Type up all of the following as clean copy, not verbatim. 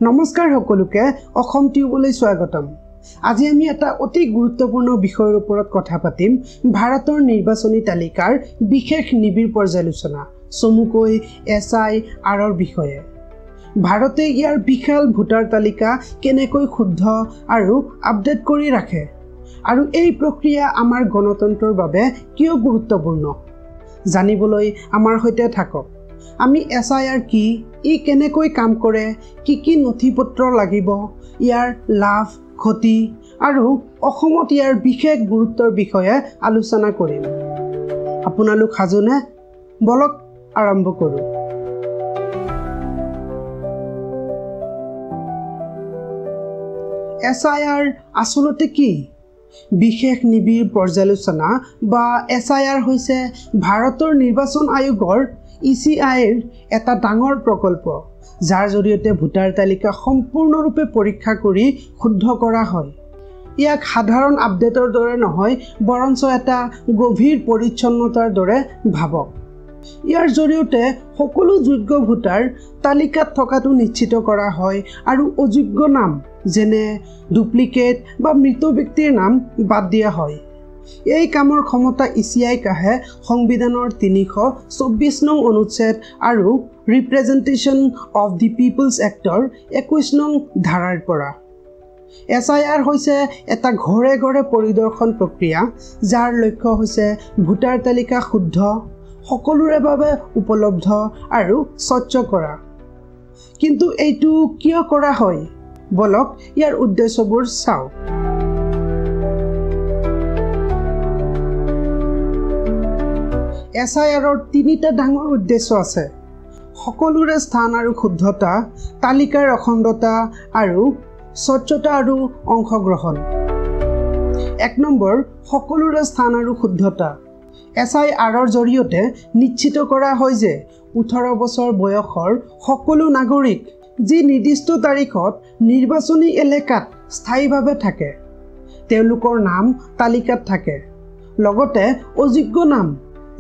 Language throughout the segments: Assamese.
নমস্কাৰ সকলোকে অসম টিউবলৈ স্বাগতম। আজি আমি এটা অতি গুৰুত্বপূৰ্ণ বিষয়ৰ ওপৰত কথা পাতিম। ভাৰতৰ নিৰ্বাচনী তালিকাৰ বিশেষ নিবিড় পৰ্যালোচনা চমুকৈ SIRৰ বিষয়ে। ভাৰতে ইয়াৰ বিশাল ভোটাৰ তালিকা কেনেকৈ শুদ্ধ আৰু আপডেট কৰি ৰাখে আৰু এই প্ৰক্ৰিয়া আমাৰ গণতন্ত্ৰৰ বাবে কিয় গুৰুত্বপূৰ্ণ জানিবলৈ আমাৰ সৈতে থাকক। আমি SIR কি, ই কেনেকৈ কাম কৰে, কি নথিপত্ৰ লাগিব, ইয়াৰ লাভ ক্ষতি আৰু অসমত ইয়াৰ বিশেষ গুৰুত্বৰ বিষয়ে আলোচনা কৰিম। আপোনালোক সাজুনে? বলক আৰম্ভ কৰোঁ। SIR আচলতে কি? বিশেষ নিবিড় পৰ্যালোচনা বা SIR হৈছে ভাৰতৰ নিৰ্বাচন আয়োগৰ ECIৰ এটা ডাঙৰ প্ৰকল্প, যাৰ জৰিয়তে ভোটাৰ তালিকা সম্পূৰ্ণৰূপে পৰীক্ষা কৰি শুদ্ধ কৰা হয়। ইয়াক সাধাৰণ আপডেটৰ দৰে নহয়, বৰঞ্চ এটা গভীৰ পৰিচ্ছন্নতাৰ দৰে ভাবক। ইয়াৰ জৰিয়তে সকলো যোগ্য ভোটাৰ তালিকাত থকাটো নিশ্চিত কৰা হয় আৰু অযোগ্য নাম যেনে ডুপ্লিকেট বা মৃত ব্যক্তিৰ নাম বাদ দিয়া হয়। এই কামৰ ক্ষমতা ECI কাহে সংবিধানৰ 324 নং অনুচ্ছেদ আৰু ৰিপ্ৰেজেণ্টেশ্যন অফ দি পিপলছ এক্টৰ 21 নং ধাৰাৰ পৰা। SIR হৈছে এটা ঘৰে ঘৰে পৰিদৰ্শন প্ৰক্ৰিয়া, যাৰ লক্ষ্য হৈছে ভোটাৰ তালিকা শুদ্ধ, সকলোৰে বাবে উপলব্ধ আৰু স্বচ্ছ কৰা। কিন্তু এইটো কিয় কৰা হয়? বলক ইয়াৰ উদ্দেশ্যবোৰ চাওঁ। SIRৰ তিনিটা ডাঙৰ উদ্দেশ্য আছে: সকলোৰে স্থান আৰু শুদ্ধতা, তালিকাৰ অখণ্ডতা আৰু স্বচ্ছতা আৰু অংশগ্ৰহণ। 1 নম্বৰ, সকলোৰে স্থান আৰু শুদ্ধতা। SIRৰ জৰিয়তে নিশ্চিত কৰা হয় যে 18 বছৰ বয়সৰ সকলো নাগৰিক যি নিৰ্দিষ্ট তাৰিখত নিৰ্বাচনী এলেকাত স্থায়ীভাৱে থাকে, তেওঁলোকৰ নাম তালিকাত থাকে। লগতে অযোগ্য নাম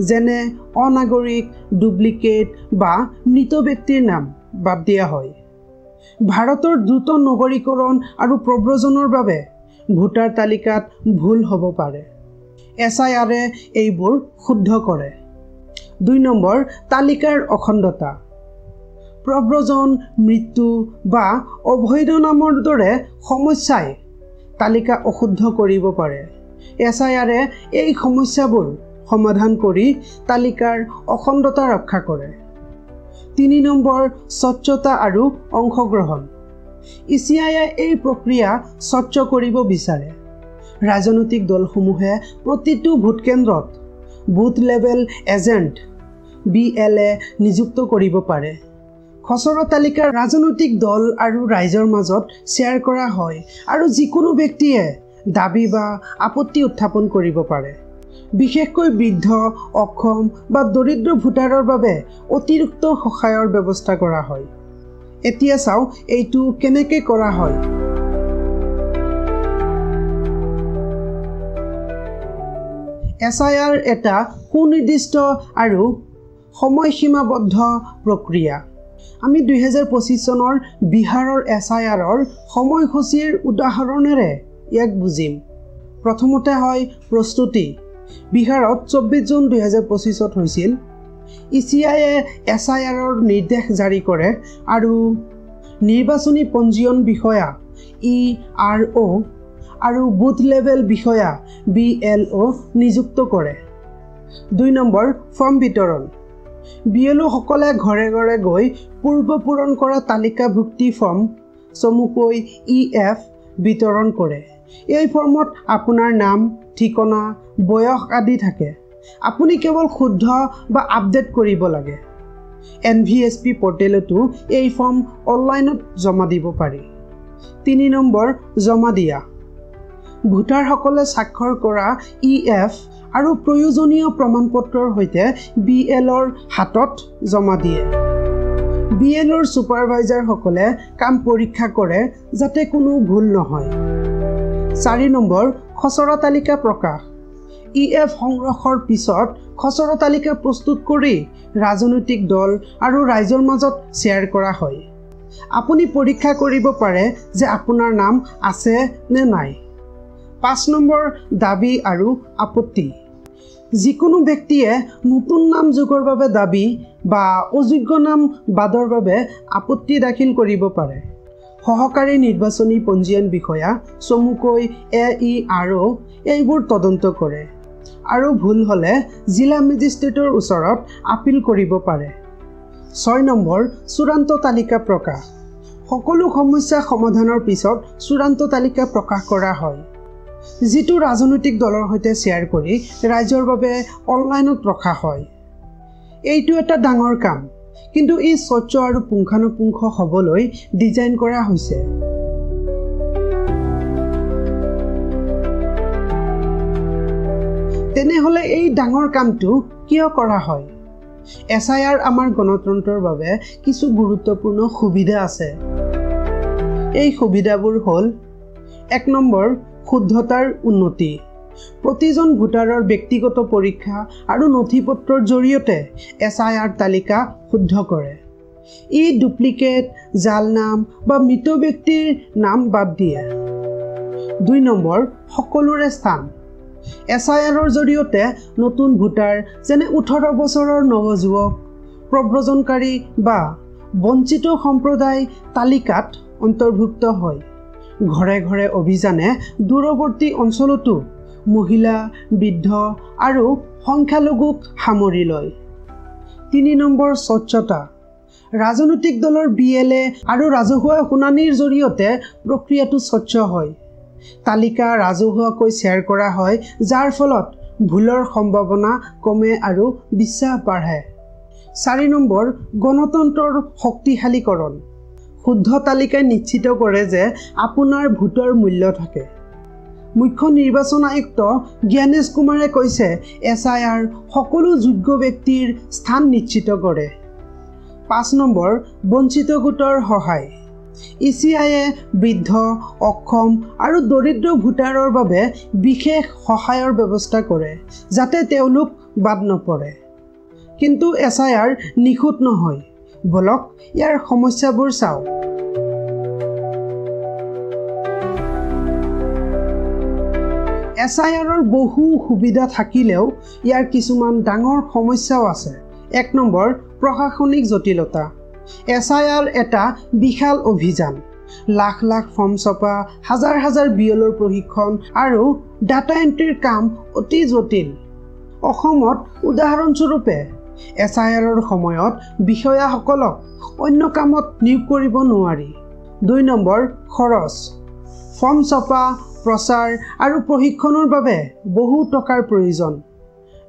যেনে অনাগৰিক, ডুপ্লিকেট বা মৃত ব্যক্তিৰ নাম বাদ দিয়া হয়। ভাৰতৰ দ্ৰুত নগৰীকৰণ আৰু প্ৰব্ৰজনৰ বাবে ভোটাৰ তালিকাত ভুল হ'ব পাৰে। SIRে এইবোৰ শুদ্ধ কৰে। 2 নম্বৰ, তালিকাৰ অখণ্ডতা। প্ৰব্ৰজন, মৃত্যু বা অবৈধ নামৰ দৰে সমস্যাই তালিকা অশুদ্ধ কৰিব পাৰে। SIRে এই সমস্যাবোৰ সমাধান কৰি তালিকাৰ অখণ্ডতা ৰক্ষা কৰে। 3 নম্বৰ, স্বচ্ছতা আৰু অংশগ্ৰহণ। ECIয়ে এই প্ৰক্ৰিয়া স্বচ্ছ কৰিব বিচাৰে। ৰাজনৈতিক দলসমূহে প্ৰতিটো ভোট কেন্দ্ৰত বুথ লেভেল এজেণ্ট BLA নিযুক্ত কৰিব পাৰে। খচৰা তালিকা ৰাজনৈতিক দল আৰু ৰাইজৰ মাজত শ্বেয়াৰ কৰা হয় আৰু যিকোনো ব্যক্তিয়ে দাবী বা আপত্তি উত্থাপন কৰিব পাৰে। বিশেষকৈ বৃদ্ধ, অক্ষম বা দৰিদ্ৰ ভোটাৰৰ বাবে অতিৰিক্ত সহায়ৰ ব্যৱস্থা কৰা হয়। এতিয়া চাওঁ এইটো কেনেকৈ কৰা হয়। SIR এটা সুনিৰ্দিষ্ট আৰু সময়সীমাবদ্ধ প্ৰক্ৰিয়া। আমি 2025 চনৰ বিহাৰৰ SIRৰ সময়সূচীৰ উদাহৰণেৰে ইয়াক বুজিম। প্ৰথমতে হয় প্ৰস্তুতি। বিহাৰত 24 জুন 2025 হৈছিল। ECIয়ে SIRৰ নিৰ্দেশ জাৰি কৰে আৰু নিৰ্বাচনী পঞ্জীয়ন বিষয়া ERO আৰু বুথ লেভেল বিষয়া BLO নিযুক্ত কৰে। 2 নম্বৰ, ফৰ্ম বিতৰণ। BLO সকলে ঘৰে ঘৰে গৈ পূৰ্ব পূৰণ কৰা তালিকাভুক্তি ফৰ্ম চমুকৈ EF বিতৰণ কৰে। এই ফৰ্মত আপোনাৰ নাম, ঠিকনা, বয়স আদি থাকে। আপুনি কেৱল শুদ্ধ বা আপডেট কৰিব লাগে। NVSP পৰ্টেলতো এই ফৰ্ম অনলাইনত জমা দিব পাৰি। 3 নম্বৰ, জমা দিয়া। ভোটাৰসকলে স্বাক্ষৰ কৰা EF আৰু প্ৰয়োজনীয় প্ৰমাণপত্ৰৰ সৈতে BLOৰ হাতত জমা দিয়ে। BLOৰ ছুপাৰভাইজাৰসকলে কাম পৰীক্ষা কৰে যাতে কোনো ভুল নহয়। 4 নম্বৰ, খচৰা তালিকা প্ৰকাশ। EF সংগ্ৰহৰ পিছত খচৰা তালিকা প্ৰস্তুত কৰি ৰাজনৈতিক দল আৰু ৰাইজৰ মাজত শ্বেয়াৰ কৰা হয়। আপুনি পৰীক্ষা কৰিব পাৰে যে আপোনাৰ নাম আছে নে নাই। 5 নম্বৰ দাবী আৰু আপত্তি। যিকোনো ব্যক্তিয়ে নতুন নাম যোগৰ বাবে দাবী বা অযোগ্য নাম বাদৰ বাবে আপত্তি দাখিল কৰিব পাৰে। সহকাৰী নিৰ্বাচনী পঞ্জীয়ন বিষয়া চমুকৈ AERO এইবোৰ তদন্ত কৰে আৰু ভুল হ'লে জিলা মেজিষ্ট্ৰেটৰ ওচৰত আপিল কৰিব পাৰে। 6 নম্বৰ চূড়ান্ত তালিকা প্ৰকাশ। সকলো সমস্যা সমাধানৰ পিছত চূড়ান্ত তালিকা প্ৰকাশ কৰা হয়, যিটো ৰাজনৈতিক দলৰ সৈতে শ্বেয়াৰ কৰি ৰাইজৰ বাবে অনলাইনত ৰখা হয়। এইটো এটা ডাঙৰ কাম, কিন্তু ই স্বচ্ছ আৰু পুংখানুপুংখ হ'বলৈ ডিজাইন কৰা হৈছে। তেনেহ'লে এই ডাঙৰ কামটো কিয় কৰা হয়? SIR আমাৰ গণতন্ত্ৰৰ বাবে কিছু গুৰুত্বপূৰ্ণ সুবিধা আছে। এই সুবিধাবোৰ হ'ল: 1 নম্বৰ শুদ্ধতাৰ উন্নতি। প্ৰতিজন ভোটাৰৰ ব্যক্তিগত পৰীক্ষা আৰু নথিপত্ৰৰ জৰিয়তে SIR তালিকা শুদ্ধ কৰে। ই ডুপ্লিকেট, জাল নাম বা মৃত ব্যক্তিৰ নাম বাদ দিয়ে। 2 নম্বৰ সকলোৰে স্থান। SIRৰ জৰিয়তে নতুন ভোটাৰ যেনে 18 বছৰৰ নৱযুৱক, প্ৰব্ৰজনকাৰী বা বঞ্চিত সম্প্ৰদায় তালিকাত অন্তৰ্ভুক্ত হয়। ঘৰে ঘৰে অভিযানে দূৰৱৰ্তী অঞ্চলতো মহিলা, বৃদ্ধ আৰু সংখ্যালঘুক সামৰি লয়। 3 নম্বৰ স্বচ্ছতা। ৰাজনৈতিক দলৰ BLA আৰু ৰাজহুৱা শুনানিৰ জৰিয়তে প্ৰক্ৰিয়াটো স্বচ্ছ হয়। তালিকা ৰাজহুৱাকৈ শ্বেয়াৰ কৰা হয়, যাৰ ফলত ভুলৰ সম্ভাৱনা কমে আৰু বিশ্বাস বাঢ়ে। 4 নম্বৰ গণতন্ত্ৰৰ শক্তিশালীকৰণ। শুদ্ধ তালিকাই নিশ্চিত কৰে যে আপোনাৰ ভোটৰ মূল্য থাকে। মুখ্য নিৰ্বাচন আয়ুক্ত জ্ঞানেশ কুমাৰে কৈছে, SIR সকলো যোগ্য ব্যক্তিৰ স্থান নিশ্চিত কৰে। 5 নম্বৰ বঞ্চিত গোটৰ সহায়। ECIয়ে বৃদ্ধ, অক্ষম আৰু দৰিদ্ৰ ভোটাৰৰ বাবে বিশেষ সহায়ৰ ব্যৱস্থা কৰে, যাতে তেওঁলোক বাদ নপৰে। কিন্তু SIR নিখুঁত নহয়। বলক ইয়াৰ সমস্যাবোৰ চাওঁ। SIRৰ বহু সুবিধা থাকিলেও ইয়াৰ কিছুমান ডাঙৰ সমস্যাও আছে। 1 নম্বৰ প্ৰশাসনিক জটিলতা। SIR এটা বিশাল অভিযান। লাখ লাখ ফৰ্ম ছপা, হাজাৰ হাজাৰ BLOৰ প্ৰশিক্ষণ আৰু ডাটা এণ্ট্ৰিৰ কাম অতি জটিল। অসমত উদাহৰণস্বৰূপে SIRৰ সময়ত বিষয়াসকলক অন্য কামত নিয়োগ কৰিব নোৱাৰি। 2 নম্বৰ খৰচ। ফৰ্ম ছপা, প্ৰচাৰ আৰু প্ৰশিক্ষণৰ বাবে বহু টকাৰ প্ৰয়োজন।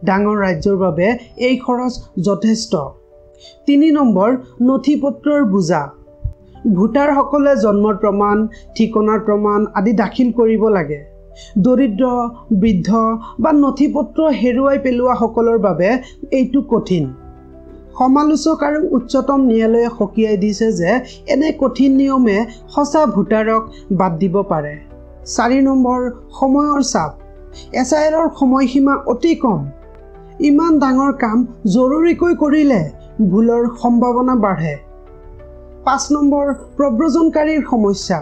ডাঙৰ ৰাজ্যৰ বাবে এই খৰচ যথেষ্ট। 3 নম্বৰ নথিপত্ৰৰ বোজা। ভোটাৰসকলে জন্মৰ প্ৰমাণ, ঠিকনাৰ প্ৰমাণ আদি দাখিল কৰিব লাগে। দৰিদ্ৰ, বৃদ্ধ বা নথিপত্ৰ হেৰুৱাই পেলোৱাসকলৰ বাবে এইটো কঠিন। সমালোচক আৰু উচ্চতম ন্যায়ালয়ে সকীয়াই দিছে যে এনে কঠিন নিয়মে সঁচা ভোটাৰক বাদ দিব পাৰে। 4 নম্বৰ সময়ৰ চাপ। SIRৰ সময়সীমা অতি কম। ইমান ডাঙৰ কাম জৰুৰীকৈ কৰিলে ভুলৰ সম্ভাৱনা বাঢ়ে। 5 নম্বৰ প্ৰব্ৰজনকাৰীৰ সমস্যা।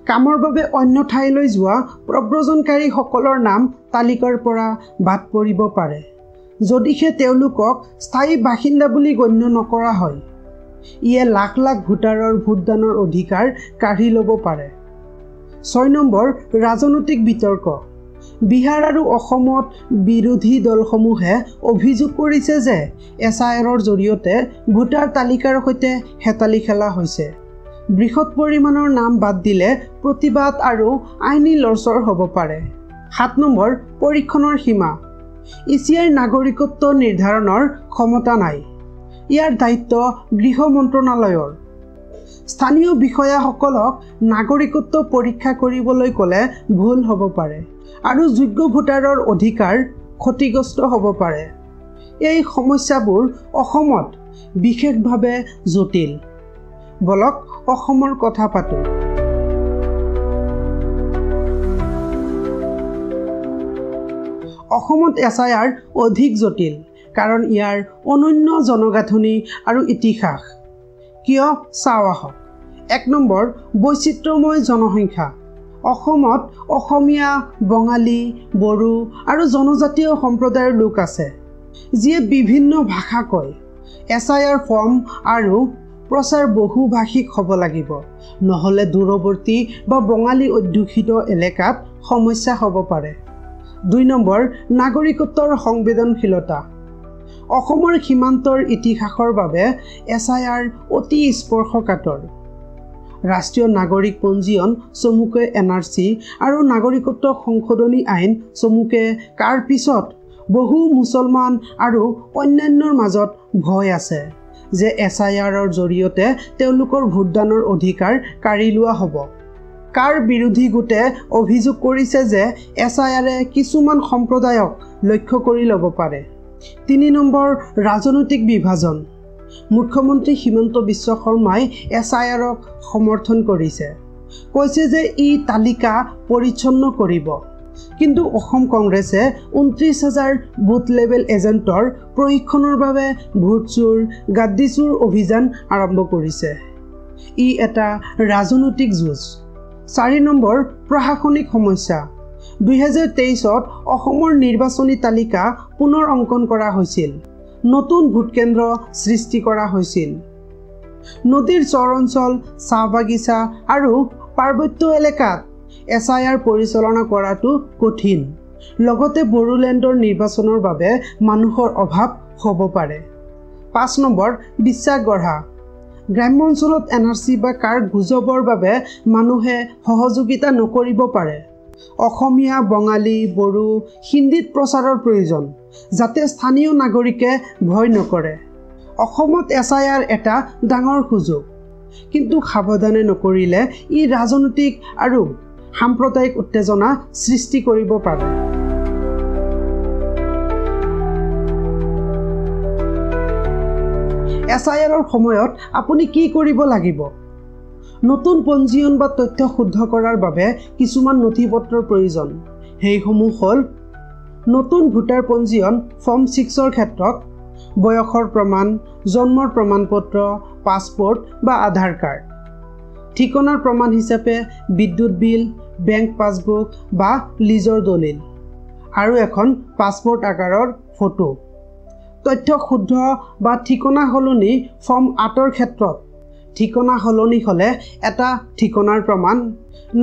কামৰ বাবে অন্য ঠাইলৈ যোৱা প্ৰব্ৰজনকাৰীসকলৰ নাম তালিকাৰ পৰা বাদ পৰিব পাৰে, যদিহে তেওঁলোকক স্থায়ী বাসিন্দা বুলি গণ্য নকৰা হয়। ইয়ে লাখ লাখ ভোটাৰৰ ভোটদানৰ অধিকাৰ কাঢ়ি ল'ব পাৰে। 6 নম্বৰ ৰাজনৈতিক বিতৰ্ক। বিহাৰ আৰু অসমত বিৰোধী দলসমূহে অভিযোগ কৰিছে যে SIRৰ জৰিয়তে ভোটাৰ তালিকাৰ সৈতে হেতালি খেলা হৈছে। বৃহৎ পৰিমাণৰ নাম বাদ দিলে প্ৰতিবাদ আৰু আইনী লৰচৰ হ'ব পাৰে। 7 নম্বৰ পৰীক্ষণৰ সীমা। ECIৰ নাগৰিকত্ব নিৰ্ধাৰণৰ ক্ষমতা নাই। ইয়াৰ দায়িত্ব গৃহ মন্ত্ৰণালয়ৰ। স্থানীয় বিষয়াসকলক নাগৰিকত্ব পৰীক্ষা কৰিবলৈ ক'লে ভুল হ'ব পাৰে আৰু যোগ্য ভোটাৰৰ অধিকাৰ ক্ষতিগ্ৰস্ত হ'ব পাৰে। এই সমস্যাবোৰ অসমত বিশেষভাৱে জটিল। বলক অসমৰ কথা পাতোঁ। অসমত SIR অধিক জটিল কাৰণ ইয়াৰ অনন্য জনগাঁথনি আৰু ইতিহাস। কিয় চাওঁ আহক। 1 নম্বৰ, বৈচিত্ৰ্যময় জনসংখ্যা। অসমত অসমীয়া, বঙালী, বড়ো আৰু জনজাতীয় সম্প্ৰদায়ৰ লোক আছে, যিয়ে বিভিন্ন ভাষা কয়। SIR ফৰ্ম আৰু প্ৰচাৰ বহুভাষিক হ'ব লাগিব, নহ'লে দূৰৱৰ্তী বা বঙালী অধ্যুষিত এলেকাত সমস্যা হ'ব পাৰে। 2 নম্বৰ, নাগৰিকত্বৰ সংবেদনশীলতা। অসমৰ সীমান্তৰ ইতিহাসৰ বাবে SIR অতি স্পৰ্শকাতৰ। ৰাষ্ট্ৰীয় নাগৰিক পঞ্জীয়ন চমুকৈ NRC আৰু নাগৰিকত্ব সংশোধনী আইন চমুকে কাৰ পিছত বহু মুছলমান আৰু অন্যান্যৰ মাজত ভয় আছে যে SIRৰ জৰিয়তে তেওঁলোকৰ ভোটদানৰ অধিকাৰ কাঢ়ি লোৱা হ'ব। কাৰ বিৰোধী গোটে অভিযোগ কৰিছে যে SIRে কিছুমান সম্প্ৰদায়ক লক্ষ্য কৰি ল'ব পাৰে। 3 নম্বৰ, ৰাজনৈতিক বিভাজন। মুখ্যমন্ত্ৰী হিমন্ত বিশ্ব শৰ্মাই SIRক সমৰ্থন কৰিছে, কৈছে যে ই তালিকা পৰিচ্ছন্ন কৰিব। কিন্তু অসম কংগ্ৰেছে 29,000 বুথ লেভেল এজেণ্টৰ প্ৰশিক্ষণৰ বাবে ভোট চোৰ, গাদ্দী চোৰ অভিযান আৰম্ভ কৰিছে। ই এটা ৰাজনৈতিক যুঁজ। 4 নম্বৰ, প্ৰশাসনিক সমস্যা। 2023ত অসমৰ নিৰ্বাচনী তালিকা পুনৰ অংকন কৰা হৈছিল। নতুন ভোটকেন্দ্ৰ সৃষ্টি কৰা হৈছিল। নদীৰ চৰ অঞ্চল, চাহ বাগিচা আৰু পাৰ্বত্য এলেকাত SIR পৰিচালনা কৰাটো কঠিন। লগতে বড়োলেণ্ডৰ নিৰ্বাচনৰ বাবে মানুহৰ অভাৱ হ'ব পাৰে। 5 নম্বৰ, বিশ্বাস গঢ়া। গ্ৰাম্য অঞ্চলত NRC বা কাৰ গুজবৰ বাবে মানুহে সহযোগিতা নকৰিব পাৰে। অসমীয়া, বঙালী, বড়ো, হিন্দীত প্ৰচাৰৰ প্ৰয়োজন, যাতে স্থানীয় নাগৰিকে ভয় নকৰে। অসমত SIR এটা ডাঙৰ সুযোগ, কিন্তু সাৱধানে নকৰিলে ই ৰাজনৈতিক আৰু সাম্প্ৰদায়িক উত্তেজনা সৃষ্টি কৰিব পাৰে। SIRৰ সময়ত আপুনি কি কৰিব লাগিব? নতুন পঞ্জীয়ন বা তথ্য শুদ্ধ কৰাৰ বাবে কিছুমান নথিপত্ৰৰ প্ৰয়োজন। সেইসমূহ হ'ল নতুন ভোটাৰ পঞ্জীয়ন ফৰ্ম 6ৰ ক্ষেত্ৰত বয়সৰ প্ৰমাণ, জন্মৰ প্ৰমাণপত্ৰ, পাছপোৰ্ট বা আধাৰ কাৰ্ড। ঠিকনাৰ প্ৰমাণ হিচাপে বিদ্যুৎ বিল, বেংক পাছবুক বা লিজৰ দলিল, আৰু এখন পাছপোৰ্ট আকাৰৰ ফটো। তথ্য শুদ্ধ বা ঠিকনা সলনি ফৰ্ম 8ৰ ক্ষেত্ৰত ঠিকনা সলনি হ'লে এটা ঠিকনাৰ প্ৰমাণ,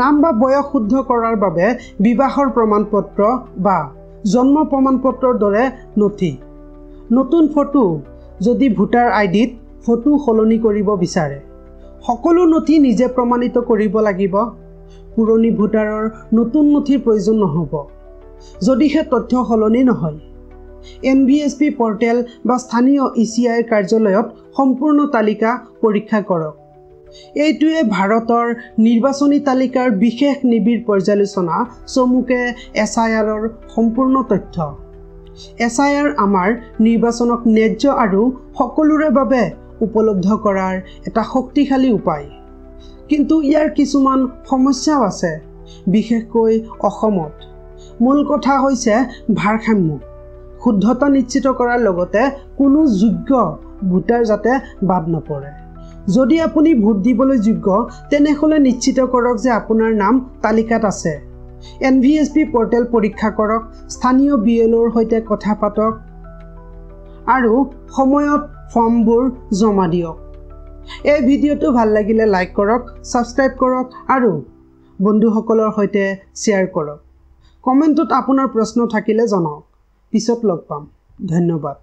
নাম বা বয়স শুদ্ধ কৰাৰ বাবে বিবাহৰ প্ৰমাণপত্ৰ বা জন্ম প্ৰমাণপত্ৰৰ দৰে নথি। নতুন ফটো যদি ভোটাৰ আইডিত ফটো সলনি কৰিব বিচাৰে। সকলো নথি নিজে প্ৰমাণিত কৰিব লাগিব। পুৰণি ভোটাৰৰ নতুন নথিৰ প্ৰয়োজন নহ'ব, যদিহে তথ্য সলনি নহয়। NVSP পৰ্টেল বা স্থানীয় ECI কাৰ্যালয়ত সম্পূৰ্ণ তালিকা পৰীক্ষা কৰক। এইটোৱে ভাৰতৰ নিৰ্বাচনী তালিকাৰ বিশেষ নিবিড় পৰ্যালোচনা চমুকে SIRৰ সম্পূৰ্ণ তথ্য। SIR আমাৰ নিৰ্বাচনক ন্যায্য আৰু সকলোৰে বাবে উপলব্ধ কৰাৰ এটা শক্তিশালী উপায়। কিন্তু ইয়াৰ কিছুমান সমস্যাও আছে, বিশেষকৈ অসমত। মূল কথা হৈছে ভাৰসাম্য। শুদ্ধতা নিশ্চিত কৰাৰ লগতে কোনো যোগ্য ভোটাৰ যাতে বাদ নপৰে। যদি আপুনি ভোট দিবলৈ যোগ্য, তেনেহ'লে নিশ্চিত কৰক যে আপোনাৰ নাম তালিকাত আছে। NVSP পৰ্টেল পৰীক্ষা কৰক, স্থানীয় BLOৰ সৈতে কথা পাতক আৰু সময়ত ফৰ্মবোৰ জমা দিয়ক। এই ভিডিঅ'টো ভাল লাগিলে লাইক কৰক, ছাবস্ক্ৰাইব কৰক আৰু বন্ধুসকলৰ সৈতে শ্বেয়াৰ কৰক। কমেণ্টত আপোনাৰ প্ৰশ্ন থাকিলে জনাওক। পিছত লগ পাম। ধন্যবাদ।